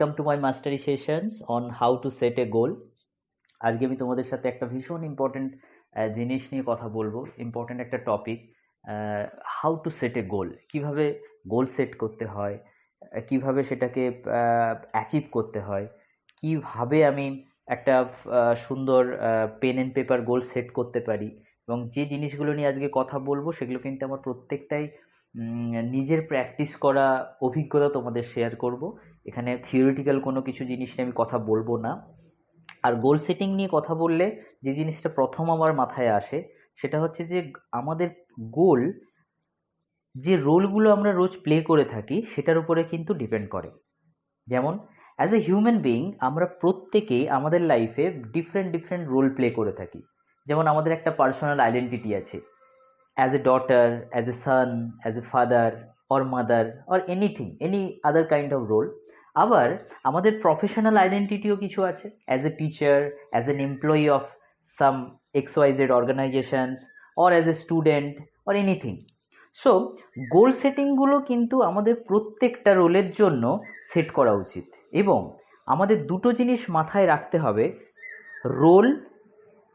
Welcome to my mastery sessions on how to set a goal. আজকে আমি তোমাদের সাথে একটা ভীষণ ইম্পর্টেন্ট জিনিস নিয়ে কথা বলবো, ইম্পর্টেন্ট একটা topic, how to set a গোল। কিভাবে গোল সেট করতে হয়, কিভাবে সেটাকে অ্যাচিভ করতে হয়, কিভাবে আমি একটা সুন্দর pen and paper goal set করতে পারি। এবং যে জিনিসগুলো নিয়ে আজকে কথা বলবো সেগুলো কিন্তু আমার প্রত্যেকটাই নিজের প্র্যাকটিস করা অভিজ্ঞতা তোমাদের শেয়ার করব। এখানে থিওরিটিক্যাল কোনো কিছু জিনিস নিয়ে আমি কথা বলবো না। আর গোল সেটিং নিয়ে কথা বললে যে জিনিসটা প্রথম আমার মাথায় আসে সেটা হচ্ছে যে আমাদের গোল, যে রোলগুলো আমরা রোজ প্লে করে থাকি সেটার উপরে কিন্তু ডিপেন্ড করে। যেমন অ্যাজ এ হিউম্যান বিইং আমরা প্রত্যেকেই আমাদের লাইফে ডিফারেন্ট ডিফারেন্ট রোল প্লে করে থাকি। যেমন আমাদের একটা পার্সোনাল আইডেন্টিটি আছে, as a daughter, as a son, as a father or mother or anything, any other kind of role. আবার আমাদের প্রফেশনাল আইডেন্টিটিও কিছু আছে, as a teacher, as an employee of some XYZ organizations or as a student or anything. So goal সেটিংগুলো কিন্তু আমাদের প্রত্যেকটা রোলের জন্য সেট করা উচিত। এবং আমাদের দুটো জিনিস মাথায় রাখতে হবে, role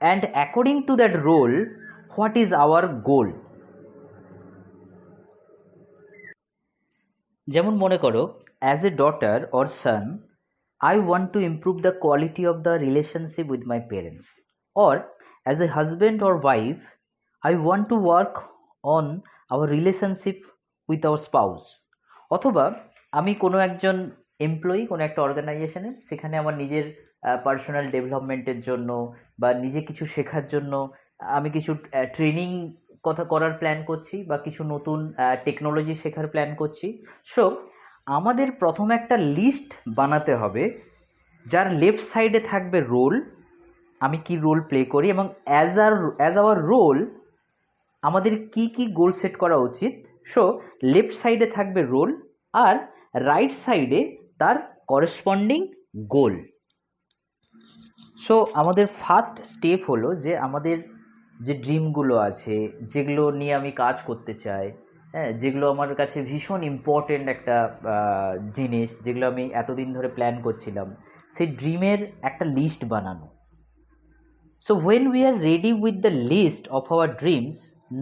and according to that role what is our goal. যেমন মনে করো, as a daughter or son I want to improve the quality of the relationship with my parents, or as a husband or wife I want to work on our relationship with our spouse. অথবা আমি কোনো একজন employee কোনো একটা অর্গানাইজেশনের, সেখানে আমার নিজের পার্সোনাল ডেভেলপমেন্টের জন্য বা নিজে কিছু শেখার জন্য আমি কিছু ট্রেনিং কথা করার প্ল্যান করছি বা কিছু নতুন টেকনোলজি শেখার প্ল্যান করছি। সো আমাদের প্রথমে একটা লিস্ট বানাতে হবে যার লেফট সাইডে থাকবে রোল, আমি কি রোল প্লে করি, এবং অ্যাজ আওয়ার রোল আমাদের কি কি গোল সেট করা উচিত। সো লেফট সাইডে থাকবে রোল আর রাইট সাইডে তার করেসপন্ডিং গোল। সো আমাদের ফার্স্ট স্টেপ হলো যে আমাদের যে ড্রিমগুলো আছে, যেগুলো নিয়ে আমি কাজ করতে চাই, হ্যাঁ, যেগুলো আমার কাছে ভীষণ ইম্পর্টেন্ট একটা জিনিস, যেগুলো আমি এতদিন ধরে প্ল্যান করছিলাম, সেই ড্রিমের একটা লিস্ট বানানো। So when we are ready with the list of our dreams,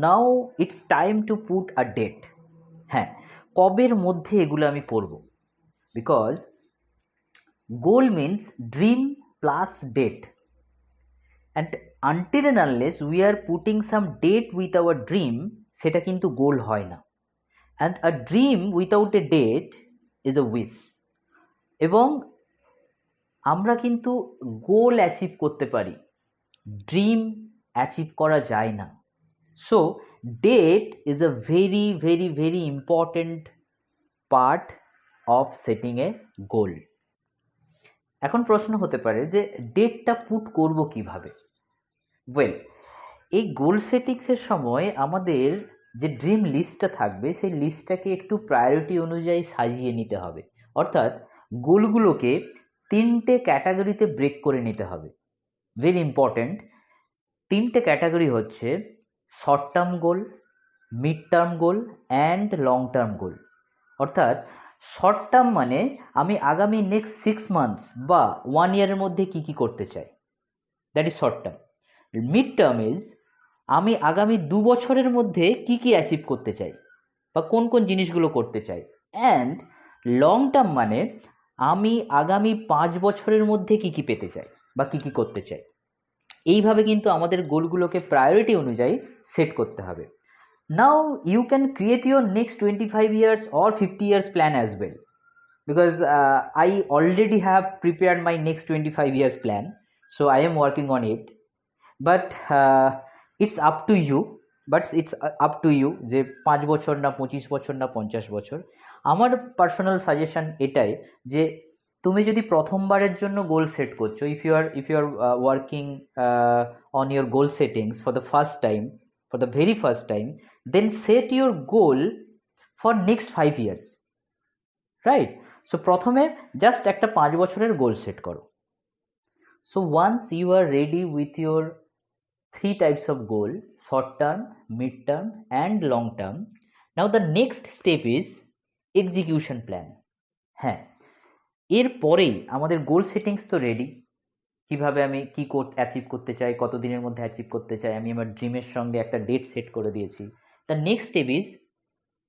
now it's time to put a date. হ্যাঁ, কবের মধ্যে এগুলো আমি পড়ব, because goal means dream plus date, and until and unless we are putting some date with our dream, সেটা কিন্তু goal হয় না। And a dream without a date is a wish. এবং আমরা কিন্তু গোল অ্যাচিভ করতে পারি, ড্রিম অ্যাচিভ করা যায় না। So date is a very very very important part of setting a goal. এখন প্রশ্ন হতে পারে যে ডেটটা পুট করব কিভাবে। ওয়েল, এই গোল সেটিংসের সময় আমাদের যে ড্রিম লিস্টটা থাকবে সেই লিস্টটাকে একটু প্রায়োরিটি অনুযায়ী সাজিয়ে নিতে হবে। অর্থাৎ গোলগুলোকে 3টে ক্যাটাগরিতে ব্রেক করে নিতে হবে। ভেরি ইম্পর্টেন্ট, 3টে ক্যাটাগরি হচ্ছে short term goal, mid term goal and long term goal. অর্থাৎ শর্ট টার্ম মানে আমি আগামী নেক্সট 6 মান্থস বা 1 ইয়ারের মধ্যে কি কি করতে চাই, that is short term. Mid term is আমি আগামী 2 বছরের মধ্যে কি কি অ্যাচিভ করতে চাই বা কোন কোন জিনিসগুলো করতে চাই। অ্যান্ড লং টার্ম মানে আমি আগামী 5 বছরের মধ্যে কি কি পেতে চাই বা কি কি করতে চাই। এইভাবে কিন্তু আমাদের গোলগুলোকে প্রায়োরিটি অনুযায়ী সেট করতে হবে। Now you can create your next 25 years or 50 years plan as well, because I already have prepared my next 25 years plan, so I am working on it. But it's up to you, যে 5 বছর না 25 বছর না 50 বছর। আমার personal suggestion এটাই যে তুমি যদি প্রথমবারের জন্য গোল সেট করছো, if you are working on your goal settings for the very first time, then set your goal for next 5 years, right? So প্রথমে জাস্ট একটা 5 বছরের গোল সেট করো। So once you are ready with your 3 types of goal, short term, mid term and long term, now the next step is execution plan. হ্যাঁ, এরপরেই আমাদের গোল settings তো ready, কিভাবে আমি কি অ্যাচিভ করতে চাই, কত দিনের মধ্যে অ্যাচিভ করতে চাই, আমি আমার ড্রিমের সঙ্গে একটা ডেট সেট করে দিয়েছি। The next step is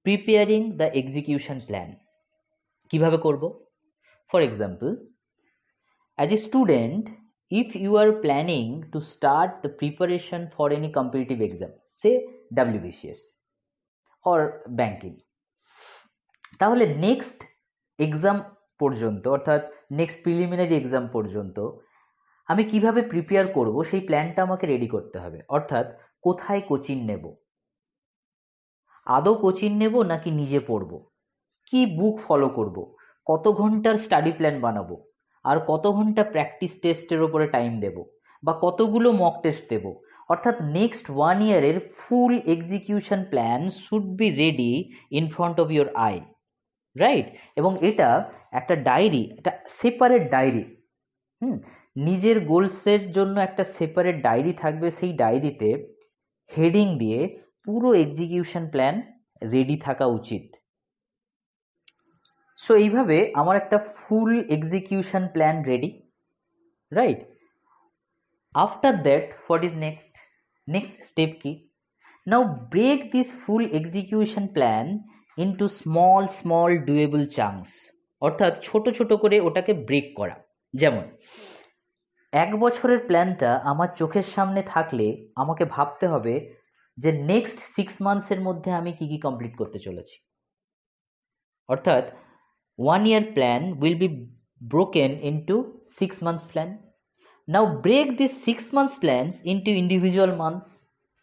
preparing the execution plan. কিভাবে করব? For example, as a student, if you are planning to start the preparation for any competitive exam, say WBCS or banking, তাহলে next exam পর্যন্ত, অর্থাৎ next preliminary exam পর্যন্ত আমি কিভাবে prepare করব সেই প্ল্যানটা আমাকে রেডি করতে হবে। অর্থাৎ কোথায় কোচিং নেব, আদৌ কোচিং নেব নাকি নিজে পড়ব, কি বুক ফলো করব, কত ঘন্টার স্টাডি প্ল্যান বানাবো, আর কত ঘন্টা প্র্যাকটিস টেস্টের ওপরে টাইম দেব, বা কতগুলো মক টেস্ট দেব। অর্থাৎ নেক্সট 1 ইয়ারের full execution plan should be ready in front of your eye, right? এবং এটা একটা ডায়েরি, একটা সেপারেট ডায়েরি, নিজের গোলসের জন্য একটা সেপারেট ডায়েরি থাকবে। সেই ডায়েরিতে হেডিং দিয়ে পুরো এক্সিকিউশন প্ল্যান রেডি থাকা উচিত। সো এইভাবে আমার একটা full execution plan ready, right? After that what is next? Next step কি? Now break this full execution plan into small small doable chunks, অর্থাৎ ছোট ছোট করে ওটাকে ব্রেক করা। যেমন 1 বছরের প্ল্যানটা আমার চোখের সামনে থাকলে আমাকে ভাবতে হবে যে নেক্সট 6 মান্থসের মধ্যে আমি কি কি কমপ্লিট করতে চলেছি। অর্থাৎ 1 year plan will be broken into 6 months plan. Now break these 6 months plans into individual months,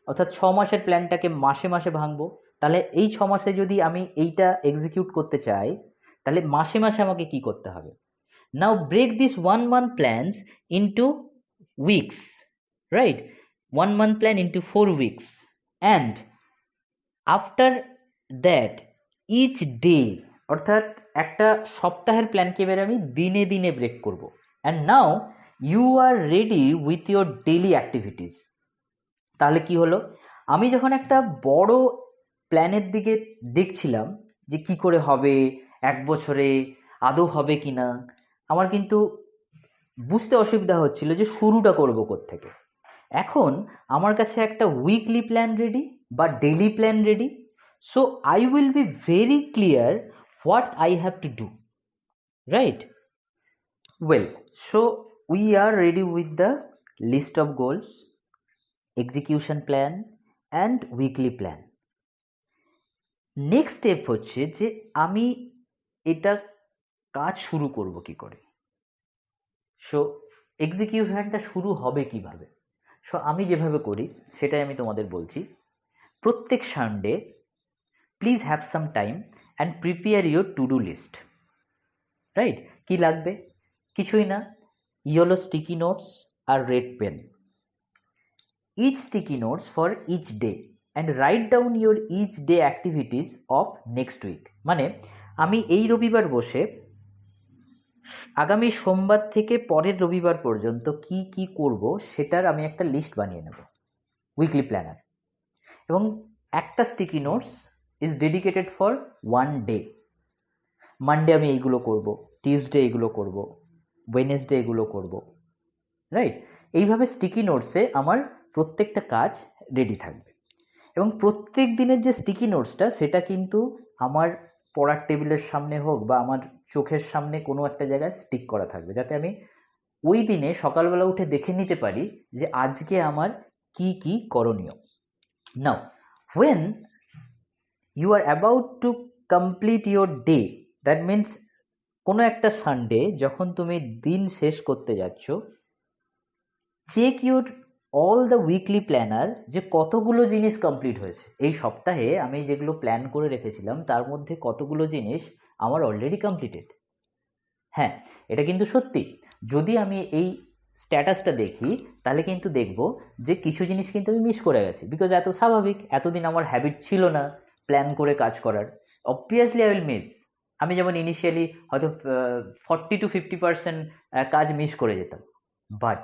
অর্থাৎ 6 মাসের প্ল্যানটাকে মাসে মাসে ভাঙবো। তাহলে এই 6 মাসে যদি আমি এইটা এক্সিকিউট করতে চাই, তাহলে মাসে মাসে আমাকে কি করতে হবে? Now break these 1 month plans into weeks, right? 1 month plan into 4 weeks, and after that each day, অর্থাৎ একটা সপ্তাহের প্ল্যানকে এবার আমি দিনে দিনে ব্রেক করব। And now you are ready with your daily activities. তাহলে কি হলো? আমি যখন একটা বড় প্ল্যানের দিকে দেখছিলাম যে কি করে হবে, 1 বছরে আদৌ হবে কি না, আমার কিন্তু বুঝতে অসুবিধা হচ্ছিল যে শুরুটা করবো কোত্থেকে। এখন আমার কাছে একটা উইকলি প্ল্যান রেডি বা daily plan ready. So I will be very clear what I have to do, right? Well, so we are ready with the list of goals, execution plan and weekly plan. Next step হচ্ছে যে আমি এটা কাজ শুরু করব কি করে। So এক্সিকিউশনটা শুরু হবে কিভাবে? সো আমি যেভাবে করি সেটাই আমি তোমাদের বলছি। প্রত্যেক Sunday please have some time and prepare your to-do list, right? কি লাগবে? কিছুই না, yellow sticky notes R red pen, each sticky notes for each day, and write down your each day activities of next week. মানে আমি এই রবিবার বসে আগামী সোমবার থেকে পরের রবিবার পর্যন্ত কি কি করব সেটার আমি একটা লিস্ট বানিয়ে নেব, উইকলি প্ল্যানার। এবং একটা sticky notes is dedicated for 1 day. Monday আমি এইগুলো করব, টিউসডে এইগুলো করব, ওয়েনেসডে এগুলো করব, রাইট? এইভাবে স্টিকি নোটসে আমার প্রত্যেকটা কাজ রেডি থাকবে। এবং প্রত্যেক দিনের যে স্টিকি নোটসটা সেটা কিন্তু আমার পড়ার টেবিলের সামনে হোক বা আমার চোখের সামনে কোনো একটা জায়গায় স্টিক করা থাকবে, যাতে আমি ওই দিনে সকালবেলা উঠে দেখে নিতে পারি যে আজকে আমার কি কি করণীয়। নাও when you are about to complete your day, that means কোনো একটা সানডে যখন তুমি দিন শেষ করতে যাচ্ছ, check your all the weekly planner যে কতগুলো জিনিস কমপ্লিট হয়েছে। এই সপ্তাহে আমি যেগুলো প্ল্যান করে রেখেছিলাম তার মধ্যে কতগুলো জিনিস আমার অলরেডি কমপ্লিটেড। হ্যাঁ, এটা কিন্তু সত্যি। যদি আমি এই স্ট্যাটাসটা দেখি তাহলে কিন্তু দেখব যে কিছু জিনিস কিন্তু আমি মিস করে গেছি, বিকজ এত স্বাভাবিক, এতদিন আমার হ্যাবিট ছিল না প্ল্যান করে কাজ করার। Obviously I will miss. আমি যেমন ইনিশিয়ালি হয়তো 40 to 50% কাজ মিস করে যেতাম, বাট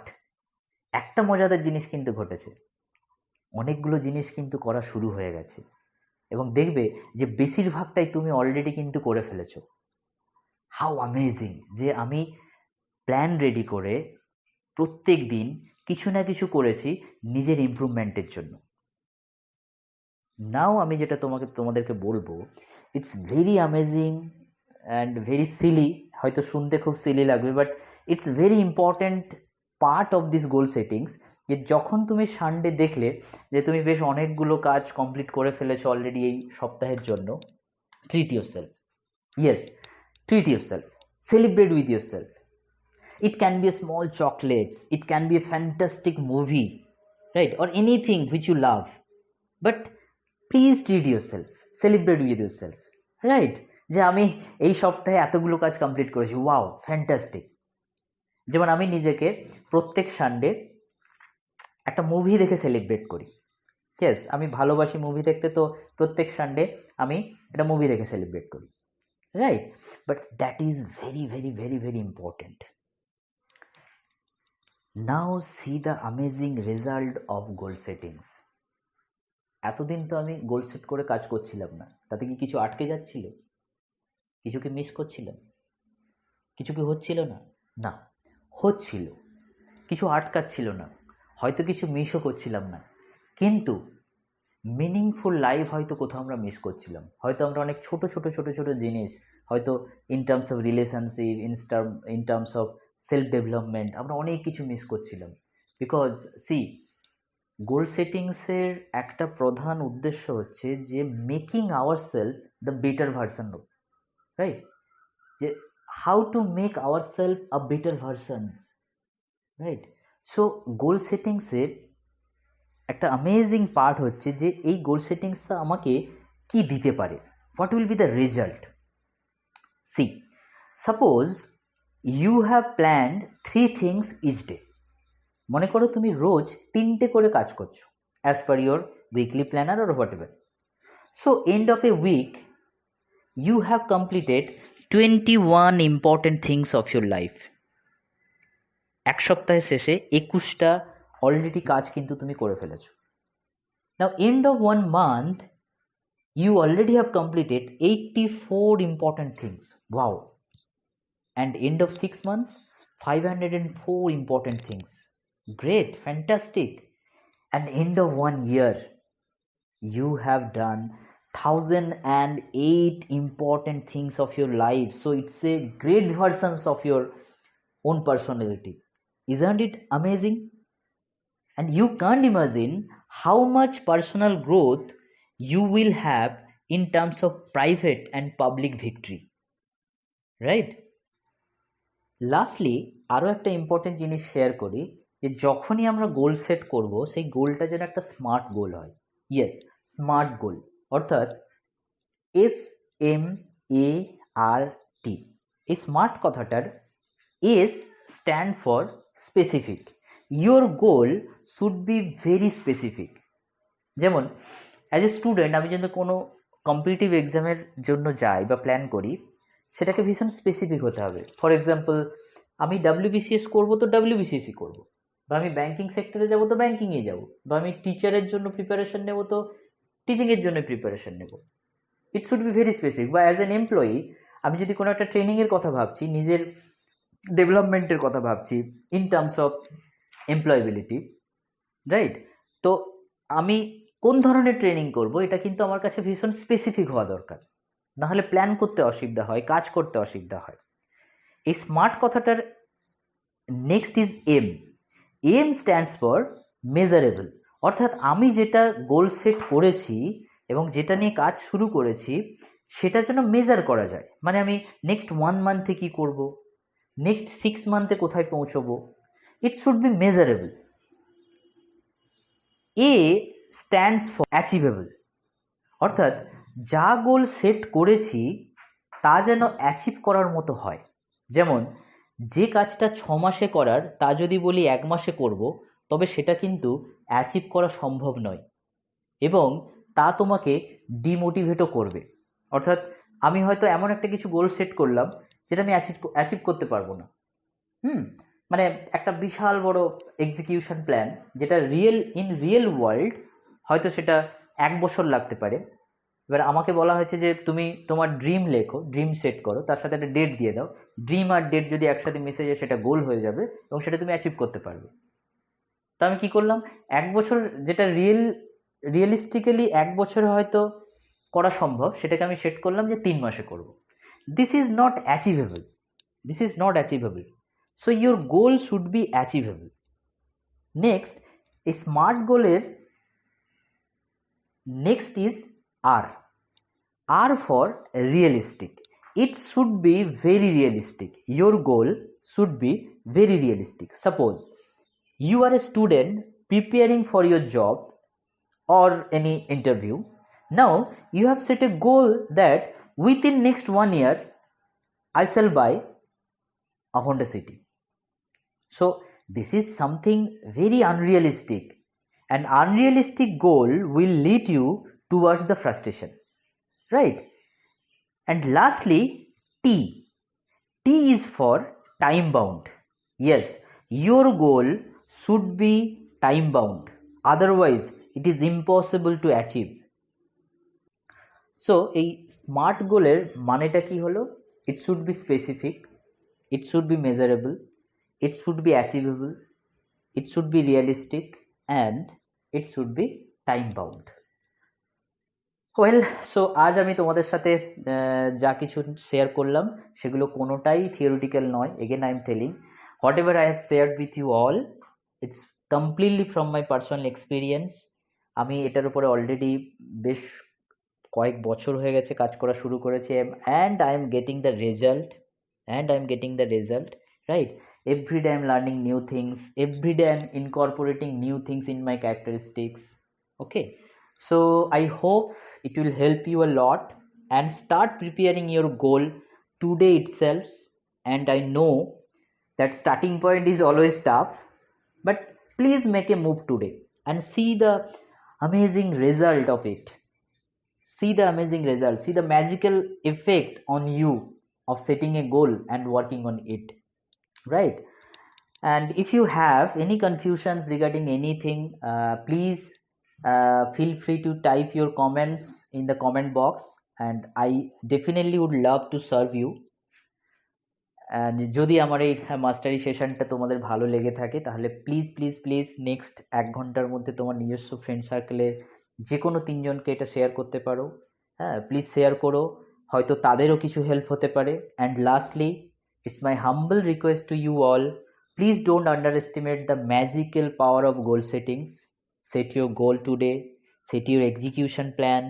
একটা মজাদার জিনিস কিন্তু ঘটেছে, অনেকগুলো জিনিস কিন্তু করা শুরু হয়ে গেছে এবং দেখবে যে বেশিরভাগটাই তুমি অলরেডি কিন্তু করে ফেলেছো। হাউ অ্যামেজিং যে আমি প্ল্যান রেডি করে প্রত্যেক দিন কিছু না কিছু করেছি নিজের ইমপ্রুভমেন্টের জন্য। নাও আমি যেটা তোমাদেরকে বলবো, it's very amazing and very silly, হয়তো শুনতে খুব সিলি লাগবে, but it's very important part of this goal settings. যে যখন তুমি সানডে দেখলে যে তুমি বেশ অনেকগুলো কাজ কমপ্লিট করে ফেলেছো অলরেডি এই সপ্তাহের জন্য, treat your self. Yes, treat your self, celebrate with your self. It can be a small chocolates, it can be a fantastic movie, right? Or anything which you love. But please treat yourself, celebrate with yourself, right? যে আমি এই সপ্তাহে এতগুলো কাজ complete করেছি, wow fantastic. যেমন আমি নিজেকে প্রত্যেক সানডে একটা মুভি দেখে সেলিব্রেট করি। ইয়েস, আমি ভালোবাসি মুভি দেখতে, তো প্রত্যেক সানডে আমি একটা মুভি দেখে সেলিব্রেট করি, right? But that is very very very very important. Now C the amazing result of goal settings. এতদিন তো আমি গোল সেট করে কাজ করছিলাম না, তাতে কি কিছু আটকে যাচ্ছিল? কিছু কি মিস করছিলাম? কিছু কি হচ্ছিল না? না, হচ্ছিল। কিছু আটকাচ্ছিল না, হয়তো কিছু মিসও করছিলাম না, কিন্তু মিনিংফুল লাইফ হয়তো কোথাও আমরা মিস করছিলাম। হয়তো আমরা অনেক ছোট ছোট ছোট ছোট জিনিস, হয়তো in terms of relationship, in terms of self development, আমরা অনেক কিছু মিস করছিলাম। বিকজ সি, গোল সেটিংসের একটা প্রধান উদ্দেশ্য হচ্ছে যে making our self the better version of, right? যে how to make our self a better version, right? So goal সেটিংসের একটা অ্যামেজিং পার্ট হচ্ছে যে এই গোল সেটিংসটা আমাকে কি দিতে পারে, what will be the result. See, suppose you have planned 3 things each day. মনে করো তুমি রোজ 3টে করে কাজ করছো as per your weekly planner or whatever. So end of a week you have completed 21 important things of your life. এক সপ্তাহের শেষে 21টা অলরেডি কাজ কিন্তু তুমি করে ফেলেছো। নাও end of 1 month you already have completed 84 important things. Wow. And end of 6 months, 504 important things. Great, fantastic. And end of 1 year, you have done 1008 important things of your life. So it's a great versions of your own personality. Isn't it amazing? And you can't imagine how much personal growth you will have in terms of private and public victory, right? Lastly আরও একটা important জিনিস share করি, যে যখনই আমরা goal set করব সেই গোলটা যেন একটা স্মার্ট গোল হয়। ইয়েস, স্মার্ট গোল, অর্থাৎ SMART। এই স্মার্ট কথাটার S stand for specific. Your goal should be very specific. যেমন অ্যাজ এ স্টুডেন্ট আমি যদি কোনো কম্পিটিটিভ এক্সামের জন্য যাই বা প্ল্যান করি, সেটাকে ভীষণ স্পেসিফিক হতে হবে। ফর এক্সাম্পল, আমি WBCS করবো তো WBCSই করবো, বা আমি ব্যাঙ্কিং সেক্টরে যাবো তো ব্যাঙ্কিংয়ে যাবো, বা আমি টিচারের জন্য প্রিপারেশন নেবো তো টিচিংয়ের জন্য প্রিপারেশন নেব। ইট শুড বি ভেরি স্পেসিফিক। বা অ্যাজ এন এমপ্লয়ি আমি যদি কোনো একটা ট্রেনিংয়ের কথা ভাবছি, নিজের ডেভেলপমেন্টের কথা ভাবছি in terms of employability, right? তো আমি কোন ধরনের ট্রেনিং করব এটা কিন্তু আমার কাছে ভীষণ স্পেসিফিক হওয়া দরকার, নাহলে প্ল্যান করতে অসুবিধা হয়, কাজ করতে অসুবিধা হয়। এই স্মার্ট কথাটার next is M stands for measurable. অর্থাৎ আমি যেটা গোল সেট করেছি এবং যেটা নিয়ে কাজ শুরু করেছি সেটা যেন মেজার করা যায়। মানে আমি নেক্সট 1 মান্থে কী করব, নেক্সট 6 মান্থে কোথায় পৌঁছবো, it should be measurable. A stands for achievable. অর্থাৎ যা গোল সেট করেছি তা যেন অ্যাচিভ করার মতো হয়। যেমন যে কাজটা 6 মাসে করার তা যদি বলি 1 মাসে করব, তবে সেটা কিন্তু অ্যাচিভ করা সম্ভব নয় এবং তা তোমাকে ডিমোটিভেটও করবে। অর্থাৎ আমি হয়তো এমন একটা কিছু গোল সেট করলাম যেটা আমি অ্যাচিভ করতে পারবো না। মানে একটা বিশাল বড় এক্সিকিউশন প্ল্যান, যেটা রিয়েল ওয়ার্ল্ড হয়তো সেটা 1 বছর লাগতে পারে, এবার আমাকে বলা হয়েছে যে তুমি তোমার ড্রিম লেখো, ড্রিম সেট করো, তার সাথে একটা ডেট দিয়ে দাও। ড্রিম আর ডেট যদি একসাথে মিশে যায় সেটা গোল হয়ে যাবে এবং সেটা তুমি অ্যাচিভ করতে পারবে। তো আমি কি করলাম, 1 বছর, যেটা রিয়েলিস্টিক্যালি 1 বছরে হয়তো করা সম্ভব, সেটাকে আমি সেট করলাম যে 3 মাসে করব। This is not achievable, this is not achievable. So your goal should be achievable. Next, এই স্মার্ট গোলের next is R for realistic. It should be very realistic. Your goal should be very realistic. Suppose you are a student preparing for your job or any interview. Now you have set a goal that within next 1 year I shall buy a Honda City. So this is something very unrealistic. An unrealistic goal will lead you towards the frustration, right? And lastly, T. T is for time bound. Yes, your goal should be time bound. Otherwise, it is impossible to achieve. So, এই smart গোলের মানেটা কি হলো? It should be specific, it should be measurable, it should be achievable, it should be realistic, and it should be time bound. Well, so আজ আমি তোমাদের সাথে যা কিছু শেয়ার করলাম সেগুলো কোনোটাই থিওরিটিক্যাল নয়। Again I am telling, whatever I have shared with you all, it's completely from my personal experience. আমি এটার উপরে অলরেডি বেশ কয়েক বছর হয়ে গেছে কাজ করা শুরু করেছি, and I am getting the result, right? Every day I am learning new things, every day I am incorporating new things in my characteristics. Okay, so I hope it will help you a lot, and start preparing your goal today itself. And I know that starting point is always tough, but please make a move today and see the amazing result of it. See the amazing result, see the magical effect on you of setting a goal and working on it, right? And if you have any confusions regarding anything, please feel free to type your comments in the comment box, and I definitely would love to serve you. And যদি আমার এই মাস্টারি সেশনটা তোমাদের ভালো লেগে থাকে তাহলে please next 1 ঘন্টার মধ্যে তোমার নিজস্ব ফ্রেন্ড সার্কেলে যে কোনো 3জনকে এটা শেয়ার করতে পারো। হ্যাঁ, প্লিজ শেয়ার করো, হয়তো তাদেরও কিছু হেল্প হতে পারে। And lastly, it's my humble request to you all, please don't underestimate the magical power of goal settings. Set your goal today, set your execution plan,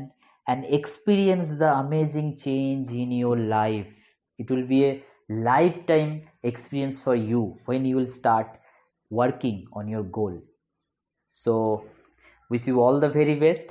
and experience the amazing change in your life. It will be a lifetime experience for you when you will start working on your goal. So, wish you all the very best.